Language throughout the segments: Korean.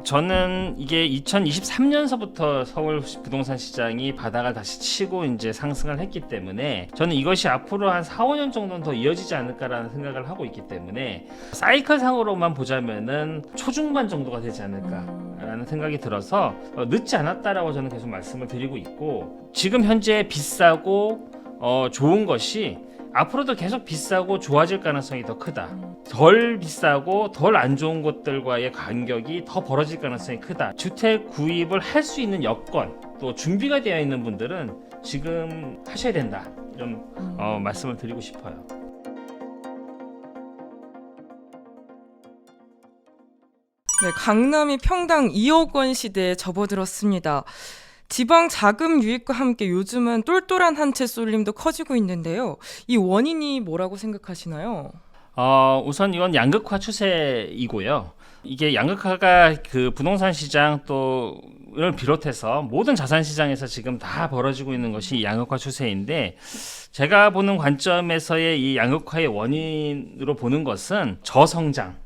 저는 이게 2023년서부터 서울 부동산 시장이 바닥을 다시 치고 이제 상승을 했기 때문에 저는 이것이 앞으로 한 4, 5년 정도는 더 이어지지 않을까라는 생각을 하고 있기 때문에 사이클 상으로만 보자면은 초중반 정도가 되지 않을까라는 생각이 들어서 늦지 않았다라고 저는 계속 말씀을 드리고 있고, 지금 현재 비싸고 좋은 것이 앞으로도 계속 비싸고 좋아질 가능성이 더 크다. 덜 비싸고 덜 안 좋은 것들과의 간격이 더 벌어질 가능성이 크다. 주택 구입을 할 수 있는 여건, 또 준비가 되어 있는 분들은 지금 하셔야 된다. 이런 말씀을 드리고 싶어요. 네, 강남이 평당 2억 원 시대에 접어들었습니다. 지방 자금 유입과 함께 요즘은 똘똘한 한 채 쏠림도 커지고 있는데요. 이 원인이 뭐라고 생각하시나요? 우선 이건 양극화 추세이고요. 이게 양극화가 그 부동산 시장 또를 비롯해서 모든 자산 시장에서 지금 다 벌어지고 있는 것이 양극화 추세인데, 제가 보는 관점에서의 이 양극화의 원인으로 보는 것은 저성장,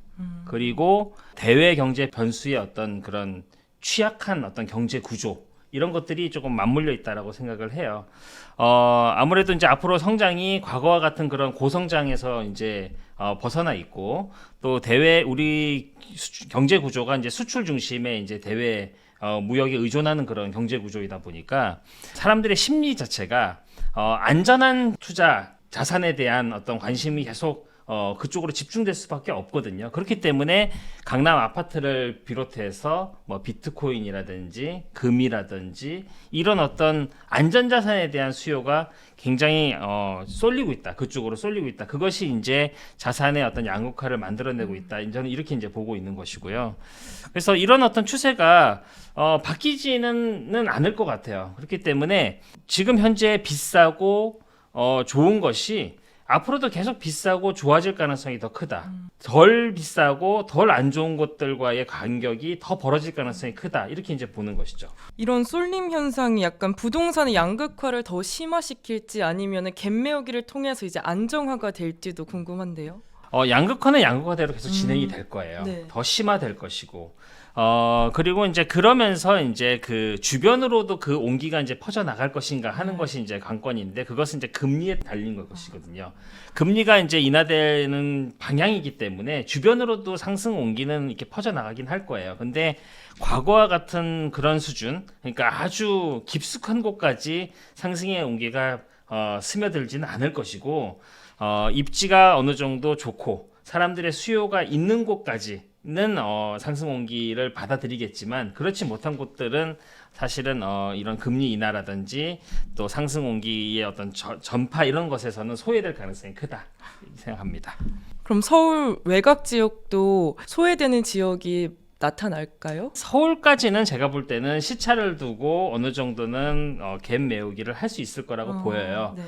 그리고 대외 경제 변수의 어떤 그런 취약한 어떤 경제 구조, 이런 것들이 조금 맞물려 있다라고 생각을 해요. 아무래도 이제 앞으로 성장이 과거와 같은 그런 고성장에서 이제 벗어나 있고, 또 대외 우리 경제 구조가 이제 수출 중심의 이제 대외 무역에 의존하는 그런 경제 구조이다 보니까 사람들의 심리 자체가 안전한 투자 자산에 대한 어떤 관심이 계속 그쪽으로 집중될 수밖에 없거든요. 그렇기 때문에 강남 아파트를 비롯해서 뭐 비트코인이라든지 금이라든지 이런 어떤 안전자산에 대한 수요가 굉장히 쏠리고 있다. 그쪽으로 쏠리고 있다. 그것이 이제 자산의 어떤 양극화를 만들어내고 있다. 저는 이렇게 이제 보고 있는 것이고요. 그래서 이런 어떤 추세가 바뀌지는 않을 것 같아요. 그렇기 때문에 지금 현재 비싸고 좋은 것이 앞으로도 계속 비싸고 좋아질 가능성이 더 크다. 덜 비싸고 덜 안 좋은 것들과의 간격이 더 벌어질 가능성이 크다. 이렇게 이제 보는 것이죠. 이런 쏠림 현상이 약간 부동산의 양극화를 더 심화시킬지 아니면 갭매우기를 통해서 이제 안정화가 될지도 궁금한데요. 양극화는 양극화대로 계속 진행이 될 거예요. 네. 더 심화될 것이고. 그리고 이제 그러면서 이제 그 주변으로도 그 온기가 이제 퍼져 나갈 것인가 하는 것이 이제 관건인데, 그것은 이제 금리에 달린 것이거든요. 금리가 이제 인하되는 방향이기 때문에 주변으로도 상승 온기는 이렇게 퍼져 나가긴 할 거예요. 근데 과거와 같은 그런 수준, 그러니까 아주 깊숙한 곳까지 상승의 온기가 스며들지는 않을 것이고, 입지가 어느 정도 좋고 사람들의 수요가 있는 곳까지는 상승 온기를 받아들이겠지만, 그렇지 못한 곳들은 사실은 이런 금리 인하라든지 또 상승 온기의 어떤 전파 이런 것에서는 소외될 가능성이 크다 생각합니다. 그럼 서울 외곽 지역도 소외되는 지역이 나타날까요? 서울까지는 제가 볼 때는 시차를 두고 어느 정도는 갭 메우기를 할 수 있을 거라고 보여요. 네.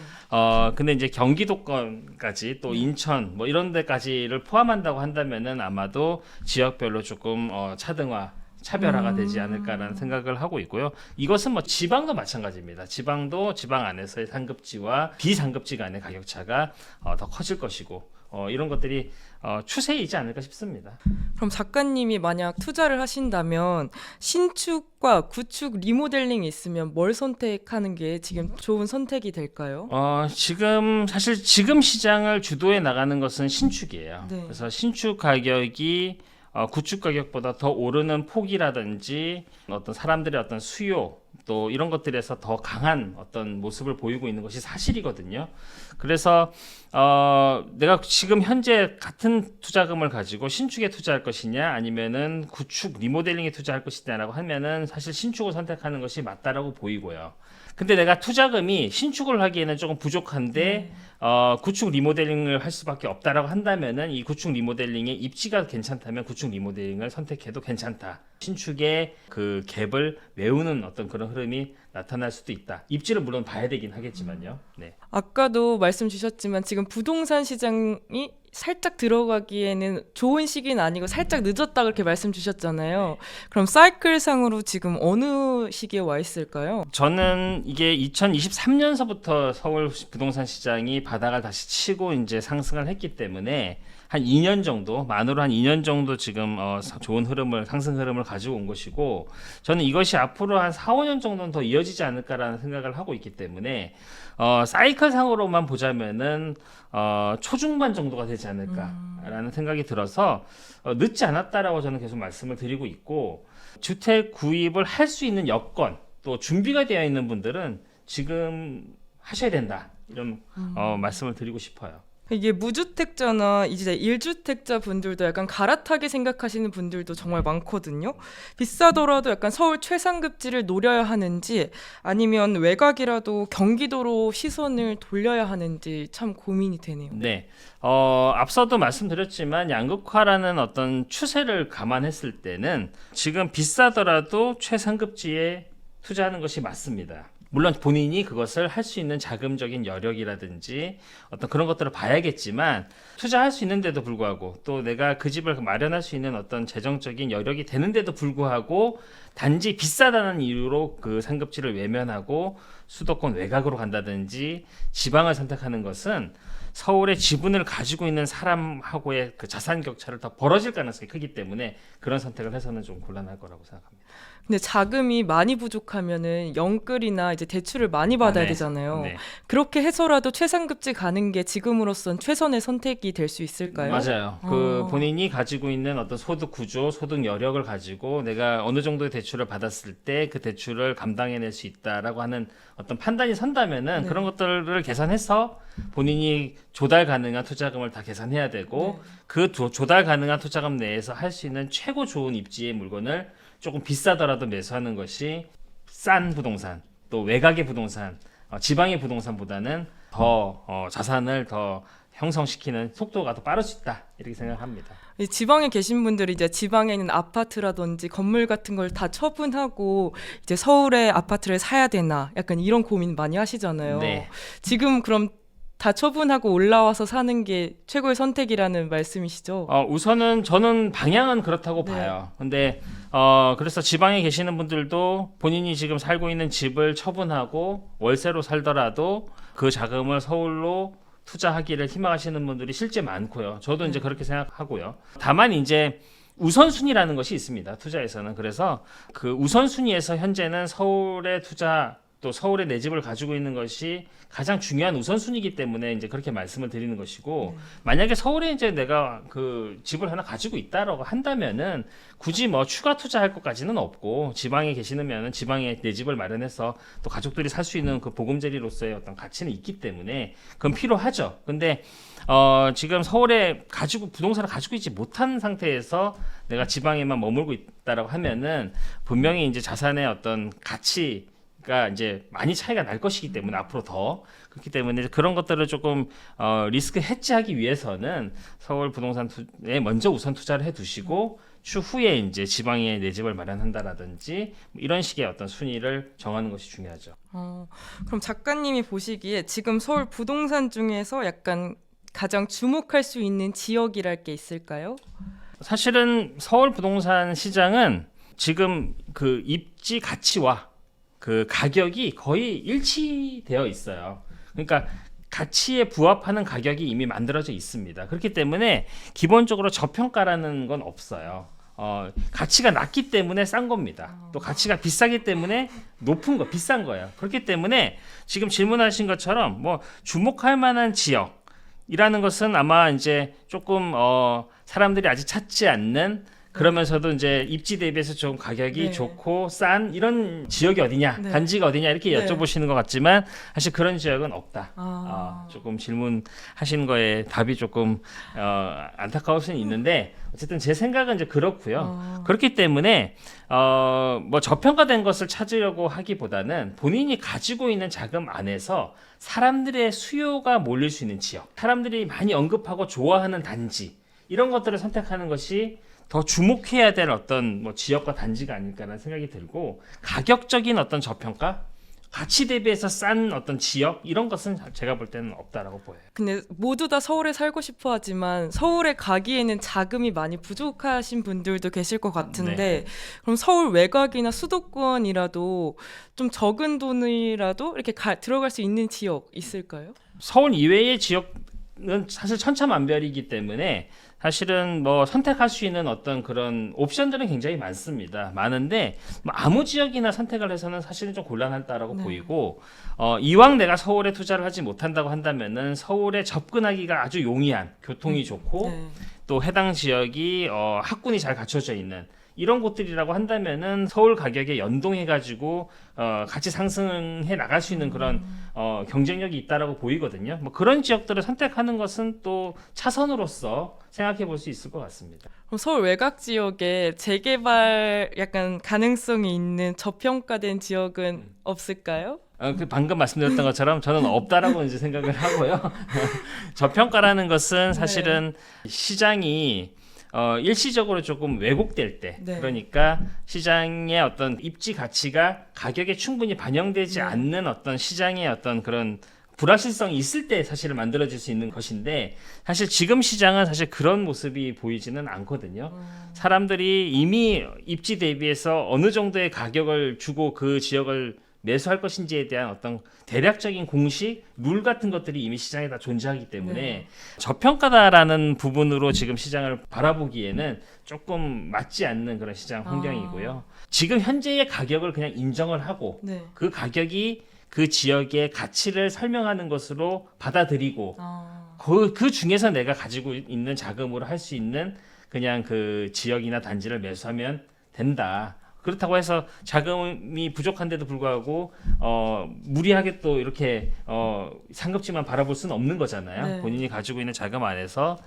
근데 이제 경기도권까지 또 인천 뭐 이런 데까지를 포함한다고 한다면은 아마도 지역별로 조금 차별화가 되지 않을까라는 생각을 하고 있고요. 이것은 뭐 지방도 마찬가지입니다. 지방도 지방 안에서의 상급지와 비상급지 간의 가격 차가 더 커질 것이고, 이런 것들이 추세이지 않을까 싶습니다. 그럼 작가님이 만약 투자를 하신다면 신축과 구축 리모델링이 있으면 뭘 선택하는 게 지금 좋은 선택이 될까요? 사실 지금 시장을 주도해 나가는 것은 신축이에요. 네. 그래서 신축 가격이 구축 가격보다 더 오르는 폭이라든지 어떤 사람들의 어떤 수요, 또 이런 것들에서 더 강한 어떤 모습을 보이고 있는 것이 사실이거든요. 그래서 내가 지금 현재 같은 투자금을 가지고 신축에 투자할 것이냐 아니면은 구축 리모델링에 투자할 것이냐라고 하면은 사실 신축을 선택하는 것이 맞다라고 보이고요. 근데 내가 투자금이 신축을 하기에는 조금 부족한데 구축 리모델링을 할 수밖에 없다라고 한다면은 이 구축 리모델링의 입지가 괜찮다면 구축 리모델링을 선택해도 괜찮다. 신축의 그 갭을 메우는 어떤 그런 흐름이 나타날 수도 있다. 입지를 물론 봐야 되긴 하겠지만요. 네. 아까도 말씀 주셨지만 지금 부동산 시장이 살짝 들어가기에는 좋은 시기는 아니고 살짝 늦었다 그렇게 말씀 주셨잖아요. 그럼 사이클상으로 지금 어느 시기에 와 있을까요? 저는 이게 2023년서부터 서울 부동산 시장이 바닥을 다시 치고 이제 상승을 했기 때문에 한 2년 정도, 만으로 한 2년 정도 지금 좋은 흐름을, 상승 흐름을 가지고 온 것이고, 저는 이것이 앞으로 한 4, 5년 정도는 더 이어지지 않을까라는 생각을 하고 있기 때문에 사이클 상으로만 보자면은 초중반 정도가 되지 않을까라는 생각이 들어서 늦지 않았다라고 저는 계속 말씀을 드리고 있고, 주택 구입을 할 수 있는 여건 또 준비가 되어 있는 분들은 지금 하셔야 된다, 이런 말씀을 드리고 싶어요. 이게 무주택자나 이제 1주택자 분들도 약간 갈아타게 생각하시는 분들도 정말 많거든요. 비싸더라도 약간 서울 최상급지를 노려야 하는지 아니면 외곽이라도 경기도로 시선을 돌려야 하는지 참 고민이 되네요. 네, 앞서도 말씀드렸지만 양극화라는 어떤 추세를 감안했을 때는 지금 비싸더라도 최상급지에 투자하는 것이 맞습니다. 물론 본인이 그것을 할 수 있는 자금적인 여력이라든지 어떤 그런 것들을 봐야겠지만, 투자할 수 있는데도 불구하고 또 내가 그 집을 마련할 수 있는 어떤 재정적인 여력이 되는데도 불구하고 단지 비싸다는 이유로 그 상급지를 외면하고 수도권 외곽으로 간다든지 지방을 선택하는 것은 서울의 지분을 가지고 있는 사람하고의 그 자산 격차를 더 벌어질 가능성이 크기 때문에 그런 선택을 해서는 좀 곤란할 거라고 생각합니다. 근데 자금이 많이 부족하면은 영끌이나 이제 대출을 많이 받아야 네. 되잖아요. 네. 그렇게 해서라도 최상급지 가는 게 지금으로선 최선의 선택이 될 수 있을까요? 맞아요. 그 본인이 가지고 있는 어떤 소득 구조, 소득 여력을 가지고 내가 어느 정도의 대출을 받았을 때 그 대출을 감당해낼 수 있다라고 하는 어떤 판단이 선다면은 네. 그런 것들을 계산해서 본인이 조달 가능한 투자금을 다 계산해야 되고, 네. 그 조달 가능한 투자금 내에서 할 수 있는 최고 좋은 입지의 물건을 조금 비싸더라도 매수하는 것이 싼 부동산, 또 외곽의 부동산, 지방의 부동산보다는 더 자산을 더 형성시키는 속도가 더 빠를 수 있다, 이렇게 생각합니다. 이 지방에 계신 분들이 이제 지방에 있는 아파트라든지 건물 같은 걸 다 처분하고 이제 서울에 아파트를 사야 되나 약간 이런 고민 많이 하시잖아요. 네. 지금 그럼 다 처분하고 올라와서 사는 게 최고의 선택이라는 말씀이시죠? 우선은 저는 방향은 그렇다고 네. 봐요. 근데 그래서 지방에 계시는 분들도 본인이 지금 살고 있는 집을 처분하고 월세로 살더라도 그 자금을 서울로 투자하기를 희망하시는 분들이 실제 많고요. 저도 이제 그렇게 생각하고요. 다만 이제 우선순위라는 것이 있습니다, 투자에서는. 그래서 그 우선순위에서 현재는 서울의 투자, 또 서울에 내 집을 가지고 있는 것이 가장 중요한 우선순위이기 때문에 이제 그렇게 말씀을 드리는 것이고, 만약에 서울에 이제 내가 그 집을 하나 가지고 있다라고 한다면은 굳이 뭐 추가 투자할 것까지는 없고, 지방에 계시면은 지방에 내 집을 마련해서 또 가족들이 살 수 있는 그 보금자리로서의 어떤 가치는 있기 때문에 그건 필요하죠. 근데 지금 서울에 부동산을 가지고 있지 못한 상태에서 내가 지방에만 머물고 있다라고 하면은 분명히 이제 자산의 어떤 가치가 이제 많이 차이가 날 것이기 때문에, 앞으로 더 그렇기 때문에 그런 것들을 조금 리스크 해지하기 위해서는 서울 부동산에 먼저 우선 투자를 해두시고 추후에 이제 지방에 내 집을 마련한다라든지 이런 식의 어떤 순위를 정하는 것이 중요하죠. 그럼 작가님이 보시기에 지금 서울 부동산 중에서 약간 가장 주목할 수 있는 지역이랄 게 있을까요? 사실은 서울 부동산 시장은 지금 그 입지 가치와 그 가격이 거의 일치되어 있어요. 그러니까 가치에 부합하는 가격이 이미 만들어져 있습니다. 그렇기 때문에 기본적으로 저평가라는 건 없어요. 가치가 낮기 때문에 싼 겁니다. 또 가치가 비싸기 때문에 비싼 거예요. 그렇기 때문에 지금 질문하신 것처럼 뭐 주목할 만한 지역이라는 것은 아마 이제 조금 사람들이 아직 찾지 않는, 그러면서도 이제 입지 대비해서 좀 가격이 네. 좋고 싼 이런 지역이 어디냐, 네. 단지가 어디냐 이렇게 네. 여쭤보시는 것 같지만 사실 그런 지역은 없다. 아. 조금 질문하신 거에 답이 조금 안타까울 수는 있는데, 어쨌든 제 생각은 이제 그렇고요. 그렇기 때문에 뭐 저평가된 것을 찾으려고 하기보다는 본인이 가지고 있는 자금 안에서 사람들의 수요가 몰릴 수 있는 지역, 사람들이 많이 언급하고 좋아하는 단지, 이런 것들을 선택하는 것이 더 주목해야 될 어떤 뭐 지역과 단지가 아닐까라는 생각이 들고, 가격적인 어떤 저평가, 가치 대비해서 싼 어떤 지역, 이런 것은 제가 볼 때는 없다라고 보여요. 근데 모두 다 서울에 살고 싶어 하지만 서울에 가기에는 자금이 많이 부족하신 분들도 계실 것 같은데, 그럼 서울 외곽이나 수도권이라도 좀 적은 돈이라도 이렇게 들어갈 수 있는 지역 있을까요? 서울 이외의 지역 사실 천차만별이기 때문에 사실은 뭐 선택할 수 있는 어떤 그런 옵션들은 굉장히 많은데 뭐 아무 지역이나 선택을 해서는 사실은 좀 곤란하다라고 네. 보이고 이왕 내가 서울에 투자를 하지 못한다고 한다면은 서울에 접근하기가 아주 용이한 교통이 좋고 네. 또 해당 지역이 학군이 잘 갖춰져 있는 이런 곳들이라고 한다면은 서울 가격에 연동해 가지고 같이 상승해 나갈 수 있는 그런 경쟁력이 있다라고 보이거든요. 뭐 그런 지역들을 선택하는 것은 또 차선으로서 생각해 볼 수 있을 것 같습니다. 그럼 서울 외곽 지역에 재개발 약간 가능성이 있는 저평가된 지역은 없을까요? 그 방금 말씀드렸던 것처럼 저는 없다라고 이제 생각을 하고요. 저평가라는 것은 사실은 시장이 일시적으로 조금 왜곡될 때, 네. 그러니까 시장의 어떤 입지 가치가 가격에 충분히 반영되지 네. 않는 어떤 시장의 어떤 그런 불확실성이 있을 때 사실은 만들어질 수 있는 것인데, 사실 지금 시장은 사실 그런 모습이 보이지는 않거든요. 사람들이 이미 입지 대비해서 어느 정도의 가격을 주고 그 지역을 매수할 것인지에 대한 어떤 대략적인 공식, 룰 같은 것들이 이미 시장에 다 존재하기 때문에 네. 저평가다라는 부분으로 지금 시장을 바라보기에는 조금 맞지 않는 그런 시장 환경이고요. 지금 현재의 가격을 그냥 인정을 하고 네. 그 가격이 그 지역의 가치를 설명하는 것으로 받아들이고 그 중에서 내가 가지고 있는 자금으로 할 수 있는 그냥 그 지역이나 단지를 매수하면 된다. 그렇다고 해서 자금이 부족한데도 불구하고 무리하게 또 이렇게 상급지만 바라볼 수는 없는 거잖아요. 네. 본인이 가지고 있는 자금 안에서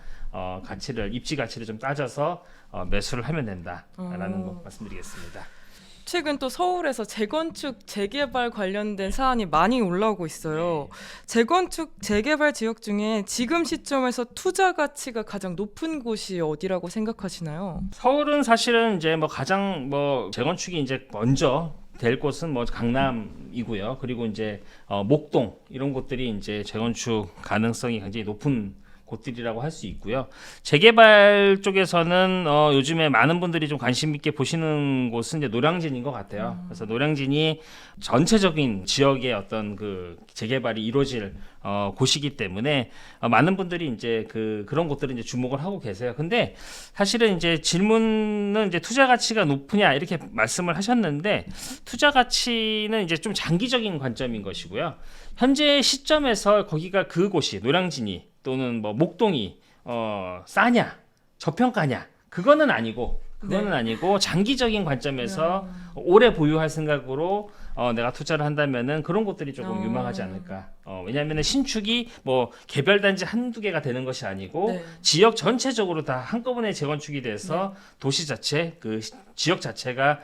입지 가치를 좀 따져서 매수를 하면 된다라는 거 말씀드리겠습니다. 최근 또 서울에서 재건축, 재개발 관련된 사안이 많이 올라오고 있어요. 재건축, 재개발 지역 중에 지금 시점에서 투자 가치가 가장 높은 곳이 어디라고 생각하시나요? 서울은 사실은 이제 뭐 가장 뭐 재건축이 이제 먼저 될 곳은 뭐 강남이고요. 그리고 이제 목동 이런 곳들이 이제 재건축 가능성이 굉장히 높은 곳들이라고 할 수 있고요. 재개발 쪽에서는 요즘에 많은 분들이 좀 관심 있게 보시는 곳은 이제 노량진인 것 같아요. 그래서 노량진이 전체적인 지역의 어떤 그 재개발이 이루어질 곳이기 때문에 많은 분들이 이제 그런 곳들을 이제 주목을 하고 계세요. 근데 사실은 이제 질문은 이제 투자 가치가 높으냐 이렇게 말씀을 하셨는데, 투자 가치는 이제 좀 장기적인 관점인 것이고요. 현재 시점에서 거기가 그곳이 노량진이 또는 뭐 목동이 싸냐 저평가냐 그거는 아니고 장기적인 관점에서 오래 보유할 생각으로 내가 투자를 한다면은 그런 곳들이 조금 유망하지 않을까. 왜냐하면은 신축이 뭐 개별 단지 한두 개가 되는 것이 아니고 네. 지역 전체적으로 다 한꺼번에 재건축이 돼서 도시 자체 그 지역 자체가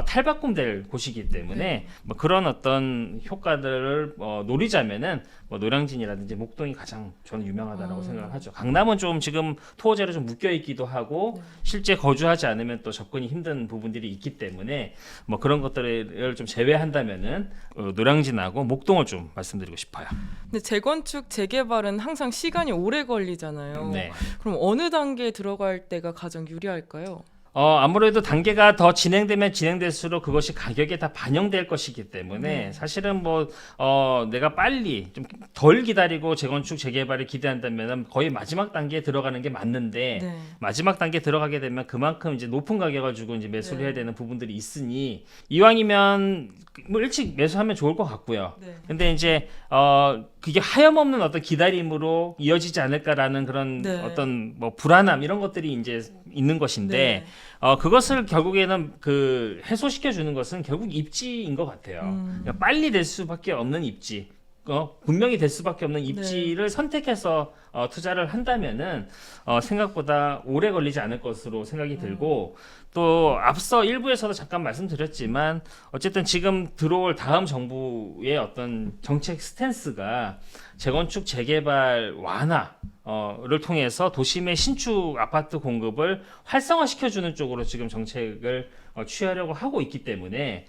탈바꿈될 곳이기 때문에 뭐 그런 어떤 효과들을 노리자면은 뭐 노량진이라든지 목동이 가장 저는 유명하다라고 생각을 하죠. 강남은 좀 지금 토호제로 좀 묶여 있기도 하고 실제 거주하지 않으면 또 접근이 힘든 부분들이 있기 때문에 뭐 그런 것들을 좀 제외한다면은 노량진하고 목동을 좀 말씀드리고 싶어요. 근데 재건축, 재개발은 항상 시간이 오래 걸리잖아요. 네. 그럼 어느 단계에 들어갈 때가 가장 유리할까요? 아무래도 단계가 더 진행되면 진행될수록 그것이 가격에 다 반영될 것이기 때문에 사실은 뭐 내가 빨리 좀 덜 기다리고 재건축 재개발을 기대한다면 거의 마지막 단계에 들어가는 게 맞는데 네. 마지막 단계에 들어가게 되면 그만큼 이제 높은 가격을 주고 이제 매수를 해야 되는 부분들이 있으니 이왕이면 뭐 일찍 매수하면 좋을 것 같고요. 네. 근데 이제 그게 하염없는 어떤 기다림으로 이어지지 않을까라는 그런 네. 어떤 뭐 불안함 이런 것들이 이제 있는 것인데 그것을 결국에는 그 해소시켜 주는 것은 결국 입지인 것 같아요. 그러니까 빨리 될 수밖에 없는 입지, 분명히 될 수밖에 없는 입지를 선택해서 투자를 한다면은 생각보다 오래 걸리지 않을 것으로 생각이 들고, 또 앞서 일부에서도 잠깐 말씀드렸지만 어쨌든 지금 들어올 다음 정부의 어떤 정책 스탠스가 재건축 재개발 완화를 통해서 도심의 신축 아파트 공급을 활성화시켜주는 쪽으로 지금 정책을 취하려고 하고 있기 때문에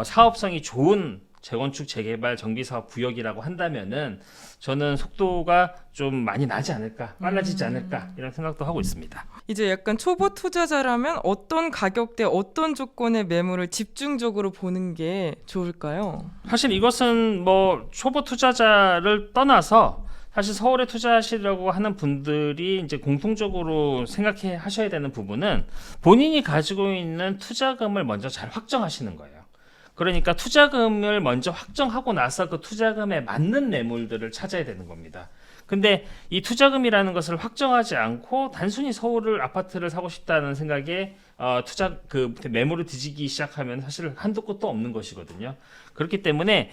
사업성이 좋은 재건축 재개발 정비사업 구역이라고 한다면은 저는 속도가 좀 많이 나지 않을까, 빨라지지 않을까 이런 생각도 하고 있습니다. 이제 약간 초보 투자자라면 어떤 가격대, 어떤 조건의 매물을 집중적으로 보는 게 좋을까요? 사실 이것은 뭐 초보 투자자를 떠나서 사실 서울에 투자하시려고 하는 분들이 이제 공통적으로 생각해 하셔야 되는 부분은 본인이 가지고 있는 투자금을 먼저 잘 확정하시는 거예요. 그러니까 투자금을 먼저 확정하고 나서 그 투자금에 맞는 매물들을 찾아야 되는 겁니다. 근데 이 투자금이라는 것을 확정하지 않고 단순히 서울 아파트를 사고 싶다는 생각에 투자 그 매물을 뒤지기 시작하면 사실 한도 끝도 없는 것이거든요. 그렇기 때문에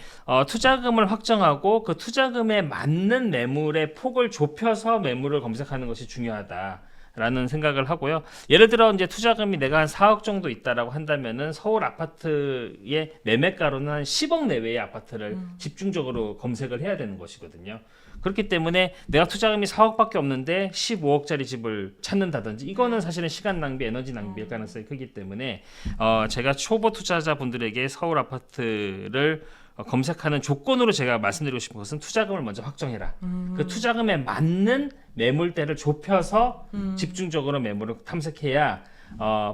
투자금을 확정하고 그 투자금에 맞는 매물의 폭을 좁혀서 매물을 검색하는 것이 중요하다라는 생각을 하고요. 예를 들어 이제 투자금이 내가 한 4억 정도 있다라고 한다면은 서울 아파트의 매매가로는 한 10억 내외의 아파트를 집중적으로 검색을 해야 되는 것이거든요. 그렇기 때문에 내가 투자금이 4억밖에 없는데 15억짜리 집을 찾는다든지 이거는 사실은 시간 낭비, 에너지 낭비일 가능성이 크기 때문에 제가 초보 투자자분들에게 서울 아파트를 검색하는 조건으로 제가 말씀드리고 싶은 것은 투자금을 먼저 확정해라. 그 투자금에 맞는 매물대를 좁혀서 집중적으로 매물을 탐색해야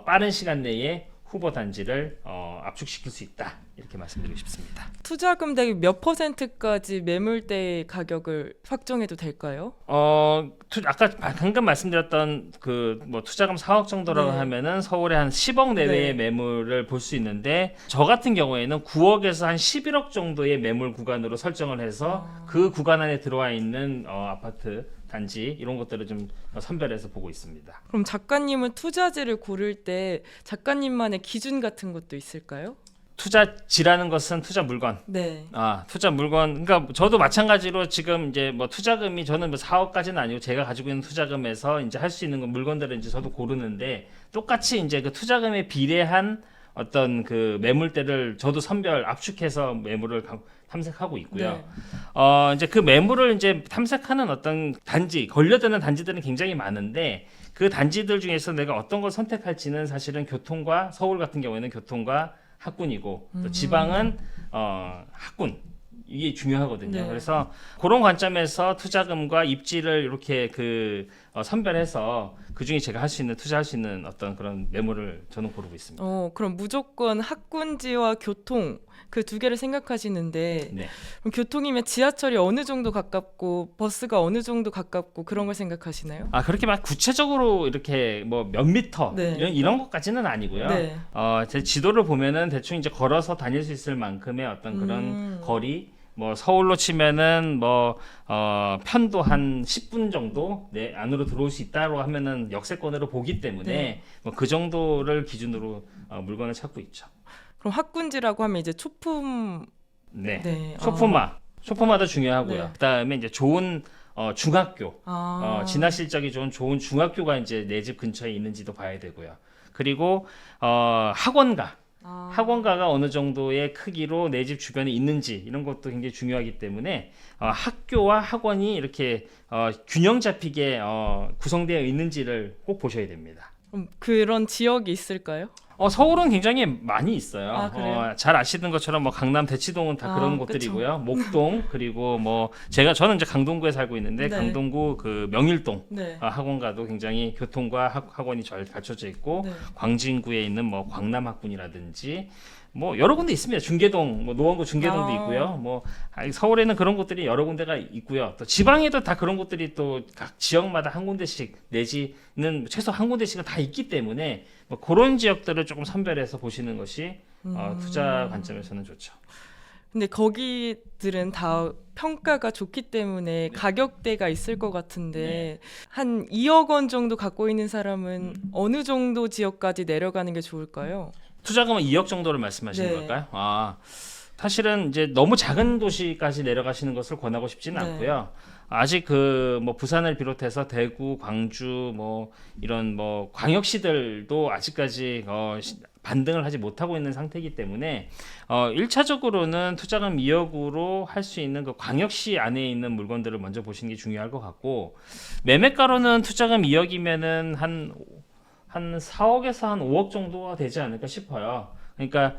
빠른 시간 내에 후보 단지를 압축시킬 수 있다. 이렇게 말씀드리고 싶습니다. 투자금 대비 몇 %까지 매물대 가격을 확정해도 될까요? 아까 방금 말씀드렸던 그 뭐 투자금 4억 정도라고 네. 하면은 서울에 한 10억 내외의 네. 매물을 볼 수 있는데 저 같은 경우에는 9억에서 한 11억 정도의 매물 구간으로 설정을 해서 그 구간 안에 들어와 있는 아파트 단지 이런 것들을 좀 선별해서 보고 있습니다. 그럼 작가님은 투자지를 고를 때 작가님만의 기준 같은 것도 있을까요? 투자지라는 것은 투자 물건. 네. 투자 물건. 그러니까 저도 마찬가지로 지금 이제 뭐 투자금이 저는 뭐 4억까지는 아니고 제가 가지고 있는 투자금에서 이제 할 수 있는 물건들을 이제 저도 고르는데 똑같이 이제 그 투자금에 비례한 어떤 그 매물대를 저도 선별 압축해서 매물을 탐색하고 있고요. 네. 이제 그 매물을 이제 탐색하는 어떤 단지, 걸려드는 단지들은 굉장히 많은데 그 단지들 중에서 내가 어떤 걸 선택할지는 사실은 교통과 서울 같은 경우에는 교통과 학군이고 또 지방은 학군 이게 중요하거든요. 네. 그래서 그런 관점에서 투자금과 입지를 이렇게 선별해서 그 중에 제가 투자할 수 있는 어떤 그런 매물을 저는 고르고 있습니다. 그럼 무조건 학군지와 교통 그 두 개를 생각하시는데 네. 그럼 교통이면 지하철이 어느 정도 가깝고 버스가 어느 정도 가깝고 그런 걸 생각하시나요? 그렇게 막 구체적으로 이렇게 뭐 몇 미터 네. 이런 것까지는 아니고요. 네. 제 지도를 보면은 대충 이제 걸어서 다닐 수 있을 만큼의 어떤 그런 거리, 뭐 서울로 치면은 뭐 편도 한 10분 정도 내 안으로 들어올 수 있다고 하면은 역세권으로 보기 때문에 네. 뭐 그 정도를 기준으로 물건을 찾고 있죠. 그럼 학군지라고 하면 이제 초품 네. 네. 소품마다 중요하고요. 네. 그다음에 이제 좋은 중학교, 진학 실적이 좋은 중학교가 이제 내 집 근처에 있는지도 봐야 되고요. 그리고 학원가가 어느 정도의 크기로 내 집 주변에 있는지 이런 것도 굉장히 중요하기 때문에 학교와 학원이 이렇게 균형 잡히게 구성되어 있는지를 꼭 보셔야 됩니다. 그런 지역이 있을까요? 서울은 굉장히 많이 있어요. 그래요? 잘 아시는 것처럼 뭐 강남 대치동은 다 그런 곳들이고요. 목동 그리고 뭐 저는 이제 강동구에 살고 있는데 네. 강동구 그 명일동 네. 학원가도 굉장히 교통과 학원이 잘 갖춰져 있고 네. 광진구에 있는 뭐 광남학군이라든지 뭐 여러 군데 있습니다. 중계동, 뭐 노원구 중계동도 있고요. 뭐 서울에는 그런 곳들이 여러 군데가 있고요. 또 지방에도 다 그런 곳들이 또 각 지역마다 한 군데씩 내지는 최소 한 군데씩은 다 있기 때문에 뭐 그런 지역들을 조금 선별해서 보시는 것이 투자 관점에서는 좋죠. 근데 거기들은 다 평가가 좋기 때문에 가격대가 있을 것 같은데 한 2억 원 정도 갖고 있는 사람은 어느 정도 지역까지 내려가는 게 좋을까요? 투자금은 2억 정도를 말씀하시는 네. 걸까요? 사실은 이제 너무 작은 도시까지 내려가시는 것을 권하고 싶지는 네. 않고요. 아직 뭐 부산을 비롯해서 대구, 광주 뭐 이런 뭐 광역시들도 아직까지 반등을 하지 못하고 있는 상태이기 때문에 1차적으로는 투자금 2억으로 할 수 있는 그 광역시 안에 있는 물건들을 먼저 보시는 게 중요할 것 같고 매매가로는 투자금 2억이면은 한 4억에서 한 5억 정도가 되지 않을까 싶어요. 그러니까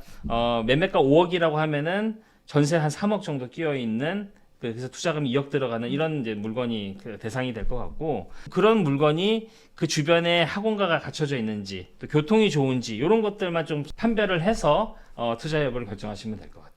매매가 5억이라고 하면은 전세 한 3억 정도 끼어 있는 그래서 투자금 2억 들어가는 이런 이제 물건이 그 대상이 될 것 같고 그런 물건이 그 주변에 학원가가 갖춰져 있는지 또 교통이 좋은지 이런 것들만 좀 판별을 해서 투자 여부를 결정하시면 될 것 같아요.